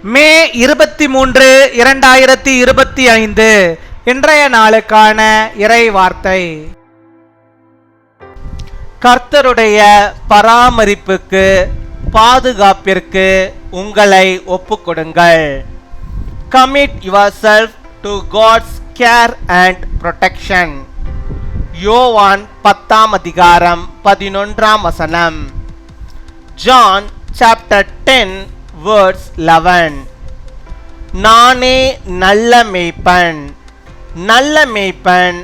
மே 23, 2025 இன்றைய நாளுக்கான இறை வார்த்தை. கர்த்தருடைய பராமரிப்புக்கு பாதுகாப்பிற்கு உங்களை ஒப்புக்கொடுங்கள். Commit yourself to God's care and protection. யோவான் 10 அதிகாரம் 11 வசனம். John chapter 10 verse 11. நானே நல்ல மேய்ப்பன். நல்ல மேய்ப்பன்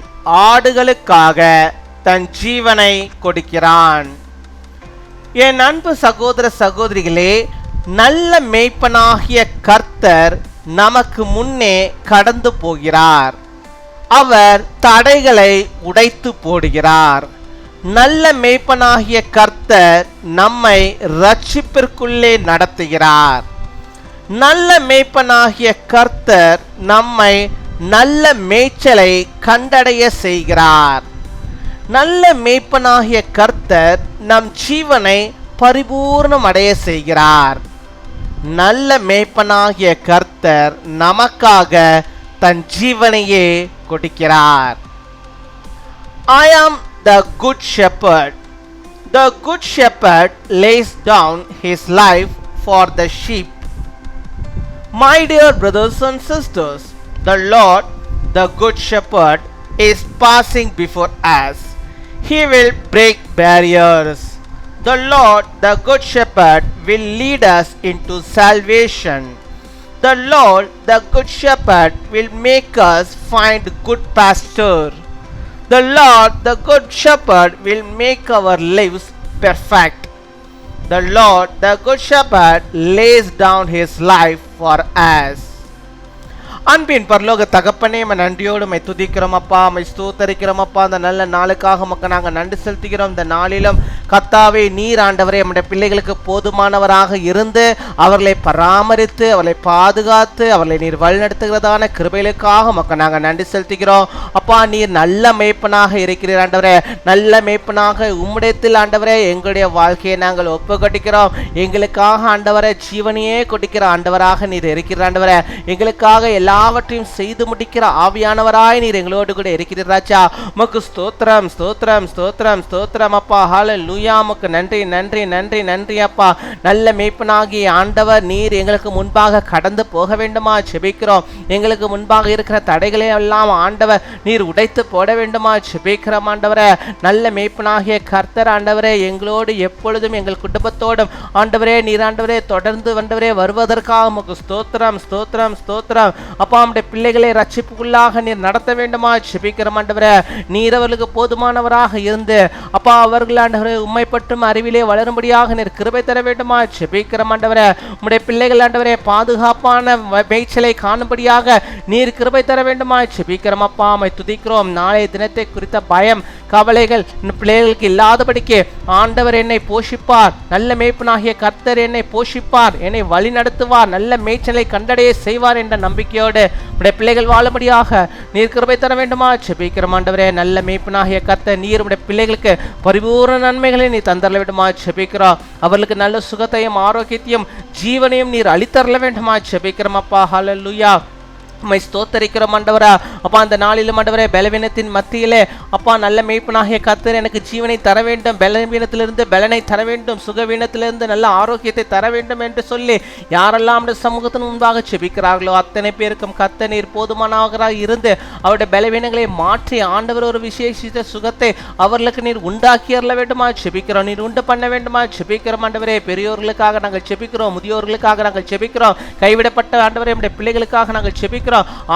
ஆடுகளுக்காக தன் ஜீவனை கொடுக்கிறான். என் அன்பு சகோதர சகோதரிகளே, நல்ல மேய்ப்பனாகிய கர்த்தர் நமக்கு முன்னே கடந்து போகிறார். அவர் தடைகளை உடைத்து போடுகிறார். நல்ல மேய்ப்பனாகிய கர்த்தர் நம்மை இரட்சிப்பிற்குள்ளே நடத்துகிறார். நல்ல மேய்ப்பனாகிய கர்த்தர் நம்மை நல்ல மேய்ச்சலை கண்டடைய செய்கிறார். நல்ல மேய்ப்பனாகிய கர்த்தர் நம் ஜீவனை பரிபூர்ணமடைய செய்கிறார். நல்ல மேய்ப்பனாகிய கர்த்தர் நமக்காக தன் ஜீவனையே கொடுக்கிறார். I am the good shepherd. The good shepherd lays down his life for the sheep. My dear brothers and sisters, the Lord, the good shepherd, is passing before us. He will break barriers. The Lord, the good shepherd, will lead us into salvation. The Lord, the good shepherd, will make us find good pasture. The Lord, the good shepherd, will make our lives perfect. The Lord, the good shepherd, lays down his life for us. அன்பின் பரலோக தகப்பனே, நன்றியோடு my துதிக்கிறோம் அப்பா, my ஸ்தோத்தரிக்கிறோம் அப்பா. அந்த நல்ல நாளுக்காக மக்கள் நாங்கள் நன்றி செலுத்துகிறோம். இந்த நாளிலும் கர்த்தாவே, நீர் ஆண்டவரே நம்முடைய பிள்ளைகளுக்கு போதுமானவராக இருந்து அவர்களை பராமரித்து அவர்களை பாதுகாத்து அவர்களை நீர் வழிநடத்துகிறதான கிருபைகளுக்காக மக்கள் நாங்கள் நன்றி செலுத்துகிறோம் அப்பா. நீர் நல்ல மேய்ப்பனாக இருக்கிறீர் ஆண்டவரே. நல்ல மேய்ப்பனாக உம்முடையத்தில் ஆண்டவரே எங்களுடைய வாழ்க்கையை நாங்கள் ஒப்புக்கொடுக்கிறோம். எங்களுக்காக ஆண்டவரை ஜீவனையே கொடுக்கிற ஆண்டவராக நீர் இருக்கிற ஆண்டவரே. எங்களுக்காக எல்லாவற்றையும் செய்து முடிக்கிற ஆவியானவராய் நீர் எங்களோடு கூட இருக்கிறீர் ராஜா. உமக்கு ஸ்தோத்திரம் ஸ்தோத்திரம் ஸ்தோத்திரம் ஸ்தோத்திரம் அப்பா. ஹல்லேலூயா. உமக்கு நன்றி நன்றி நன்றி நன்றி அப்பா. நல்ல மேய்ப்பனாகிய ஆண்டவர் நீர் எங்களுக்கு முன்பாக கடந்து போக வேண்டுமா ஜெபிக்கிறோம். எங்களுக்கு முன்பாக இருக்கிற தடைகளை எல்லாம் ஆண்டவர் நீர் உடைத்து போட வேண்டுமா ஜெபிக்கிறோம் ஆண்டவரே. நல்ல மேய்ப்பனாகிய கர்த்தர் ஆண்டவரே எங்களோடு எப்பொழுதும் எங்கள் குடும்பத்தோடும் ஆண்டவரே நீர் ஆண்டவரே தொடர்ந்து ஆண்டவரே வருவதற்காக உமக்கு ஸ்தோத்திரம் ஸ்தோத்திரம் ஸ்தோத்திரம் அப்பா. நம்முடைய பிள்ளைகளை ரட்சிப்புக்குள்ளாக நீர் நடத்த வேண்டுமா ஜெபிக்கிறோம் ஆண்டவரே. நீர் அவர்களுக்கு போதுமானவராக இருந்து அப்பா அவர்கள் ஆண்டவரே உம்மை பற்றும் அறிவிலே வளரும்படியாக நீர் கிருபை தர வேண்டுமா ஜெபிக்கிறோம் ஆண்டவரே. உம்முடைய பிள்ளைகள் ஆண்டவரே பாதுகாப்பான மேய்ச்சலை காணும்படியாக நீர் கிருபை தர வேண்டுமா ஜெபிக்கிறோம் அப்பா. மை துதிக்கிறோம். நாளைய தினத்தை குறித்த பயம் கவலைகள் பிள்ளைகளுக்கு இல்லாதபடிக்கு ஆண்டவர் என்னை போஷிப்பார். நல்ல மேய்ப்பனாகிய கர்த்தர் என்னை போஷிப்பார், என்னை வழி நடத்துவார், நல்ல மேய்ச்சலை கண்டடைய செய்வார் என்ற நம்பிக்கையோடு உடைய பிள்ளைகள் வாழும்படியாக நீர் கிருபை தர வேண்டுமா ஜெபிக்கிறோம் ஆண்டவரே. நல்ல மேய்ப்பனாகிய கர்த்தர் நீர் உடைய பிள்ளைகளுக்கு பரிபூர்ண நன்மைகளை நீ தந்தரல வேண்டுமா ஜெபிக்கிறோம். அவர்களுக்கு நல்ல சுகத்தையும் ஆரோக்கியத்தையும் ஜீவனையும் நீர் அளித்தரல வேண்டுமா ஜெபிக்கிறோம் அப்பா. ஹல்லேலூயா. உம்மை ஸ்தோத்தரிக்கிறோம் ஆண்டவரே. அப்பா அந்த நாளிலும் ஆண்டவரே பலவீனத்தின் மத்தியிலே அப்பா நல்ல மேய்ப்பனாகிய கர்த்தர் எனக்கு ஜீவனை தர வேண்டும், பலவீனத்திலிருந்து பலனை தர வேண்டும், சுகவீனத்திலிருந்து நல்ல ஆரோக்கியத்தை தர வேண்டும் என்று சொல்லி யாரெல்லாம் சமூகத்தின் முன்பாக ஜெபிக்கிறார்களோ அத்தனை பேருக்கும் கர்த்தர் நீர் போதுமானவராக இருந்து அவருடைய பலவீனங்களை மாற்றி ஆண்டவர் ஒரு விசேஷித்த சுகத்தை அவர்களுக்கு நீர் உண்டாக்கி அருள வேண்டுமா ஜெபிக்கிறோம். நீர் உண்டு பண்ண வேண்டுமா ஜெபிக்கிறோம் ஆண்டவரே. பெரியோர்களுக்காக நாங்கள் ஜெபிக்கிறோம், முதியோர்களுக்காக நாங்கள் ஜெபிக்கிறோம், கைவிடப்பட்ட ஆண்டவரே நம்முடைய பிள்ளைகளுக்காக நாங்கள் ஜெபிக்கிறோம்.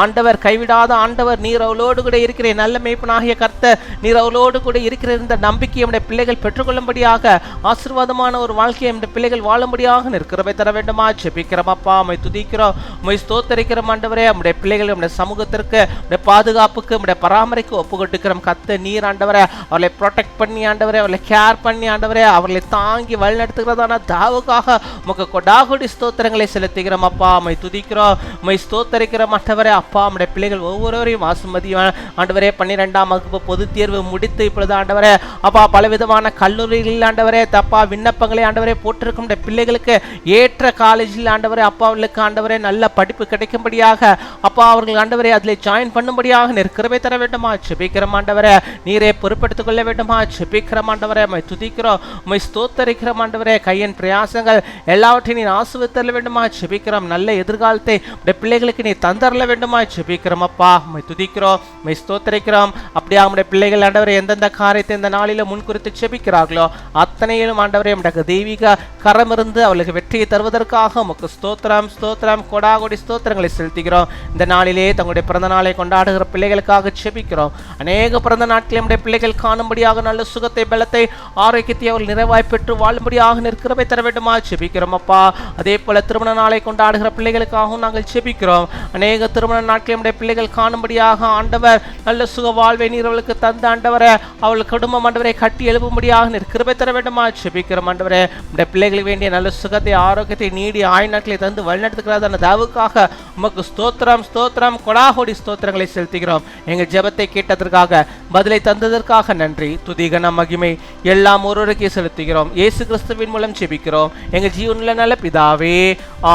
ஆண்டவர் கைவிடாத ஆண்டவர் நீர் அவளோடு கூட இருக்கிற நல்ல மேய்ப்பனாகிய கர்த்தர் நீர் அவளோடு கூட இருக்கிற இந்த நம்பிக்கையை நம்முடைய பிள்ளைகள் பெற்றுக்கொள்ளும்படியாக ஆசீர்வாதமான ஒரு வாழ்க்கையை நம்முடைய பிள்ளைகள் வாழும்படியாக நீர் கிருபை தர வேண்டுமா ஜெபிக்கிறோம் அப்பா. உம்மை துதிக்கிறோம், உம்மை ஸ்தோத்தரிக்கிறோம் ஆண்டவரே. நம்முடைய பிள்ளைகள் நம்முடைய சமூகத்திற்கு நம்முடைய பாதுகாப்புக்கு நம்முடைய பராமரிக்கு ஒப்புக்கொடுக்கிறோம் கர்த்தர் நீர் ஆண்டவரே. அவர்களை ப்ரொடெக்ட் பண்ணி ஆண்டவரே, அவர்களை கேர் பண்ணி ஆண்டவரே, அவர்களை தாங்கி வழிநடத்துகிறதான தாவுக்காக உமக்கு கொடாகுடி ஸ்தோத்திரங்களை செலுத்துகிறோம் அப்பா. உம்மை துதிக்கிறோம், உம்மை ஸ்தோத்தரிக்கிறோம் ஆண்டவரே அப்பா நம்முடைய பிள்ளைகள் ஒவ்வொருவரையும் ஆசீர்வதியும் ஆண்டவரே. 12ஆம் வகுப்பு பொதுத் தேர்வு முடித்து இப்பொழுது ஆண்டவரே அப்பா பலவிதமான கல்லூரிகளில் ஆண்டவரே தப்பா விண்ணப்பங்களை ஆண்டவரே போட்டிருக்கும் பிள்ளைகளுக்கு ஏற்ற காலேஜில் ஆண்டவரே அப்பா அவர்களுக்கு ஆண்டவரே நல்ல படிப்பு கிடைக்கும்படியாக அப்பா அவர்கள் ஆண்டவரே அதில் ஜாயின் பண்ணும்படியாக நிற்கிறவே தர வேண்டுமா செபிக்கிறோம் ஆண்டவரே. நீரே பொறுப்பெடுத்துக் கொள்ள வேண்டுமா செபிக்கிறோம் ஆண்டவரே. உம்மை துதிக்கிறோம், உம்மை ஸ்தோத்தரிக்கிறோம் ஆண்டவரே. கையின் பிரயாசங்கள் எல்லாவற்றையும் நீ ஆசீர்வதித்தர வேண்டுமா செபிக்கிறோம். நல்ல எதிர்காலத்தை உடைய பிள்ளைகளுக்கு நீ தந்தரல வேண்டுமா செபிக்கிறோம் அப்பா. உம்மை துதிக்கிறோம், உம்மை ஸ்தோத்தரிக்கிறோம். அப்படியே நம்முடைய பிள்ளைகள் ஆண்டவரே எந்தெந்த காரியத்தை இந்த நாளில முன்குறித்து செபிக்கிறார்களோ அத்தனையிலும் ஆண்டவரே நம்முடைய தெய்வீக கரம் இருந்து அவளுக்கு வெற்றியை தருவதற்காக உமக்கு ஸ்தோத்திரம் ஸ்தோத்திரம் கொடாகொடி ஸ்தோத்திரங்களை செலுத்துகிறோம். இந்த நாளிலே தங்களுடைய பிறந்த நாளை கொண்டாடுகிற பிள்ளைகளுக்காக செபிக்கிறோம். அநேக பிறந்த நாட்களில் நம்முடைய பிள்ளைகள் காணும்படியாக நல்ல சுகத்தை பலத்தை ஆரோக்கியத்தை அவர்கள் நிறைவாய் பெற்று வாழும்படியாக நிற்கிறவை தர வேண்டுமா செபிக்கிறோம் அப்பா. அதே போல திருமண நாளை கொண்டாடுகிற பிள்ளைகளுக்காகவும் நாங்கள் செபிக்கிறோம். அநேக திருமண நாட்களில் நம்முடைய பிள்ளைகள் காணும்படியாக ஆண்டவர் நல்ல சுக வாழ்வை நீர் அவளுக்கு தந்த ஆண்டவரை அவள் குடும்பம் ஆண்டவரை கட்டி எழுப்பும்படியாக நிற்கிறவை தர வேண்டுமா செபிக்கிறோம் ஆண்டவரே. நம்முடைய பிள்ளைகளுக்கு வேண்டிய நல்ல சுகத்தை ஆரோக்கியத்தை நீடி ஆயுநாட்களை தந்து வழிநடத்துகிறதான தாவுக்காக உமக்கு ஸ்தோத்திரம் ஸ்தோத்திரம் கொடாகோடி ஸ்தோத்திரங்களை செலுத்துகிறோம். எங்கள் ஜெபத்தை கேட்டதற்காக பதிலை தந்ததற்காக நன்றி. துதிகன மகிமை எல்லாம் ஒருவருக்கே செலுத்துகிறோம். இயேசு கிறிஸ்துவின் மூலம் ஜெபிக்கிறோம் எங்கள் ஜீவனுள்ள நல்ல பிதாவே,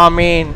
ஆமேன்.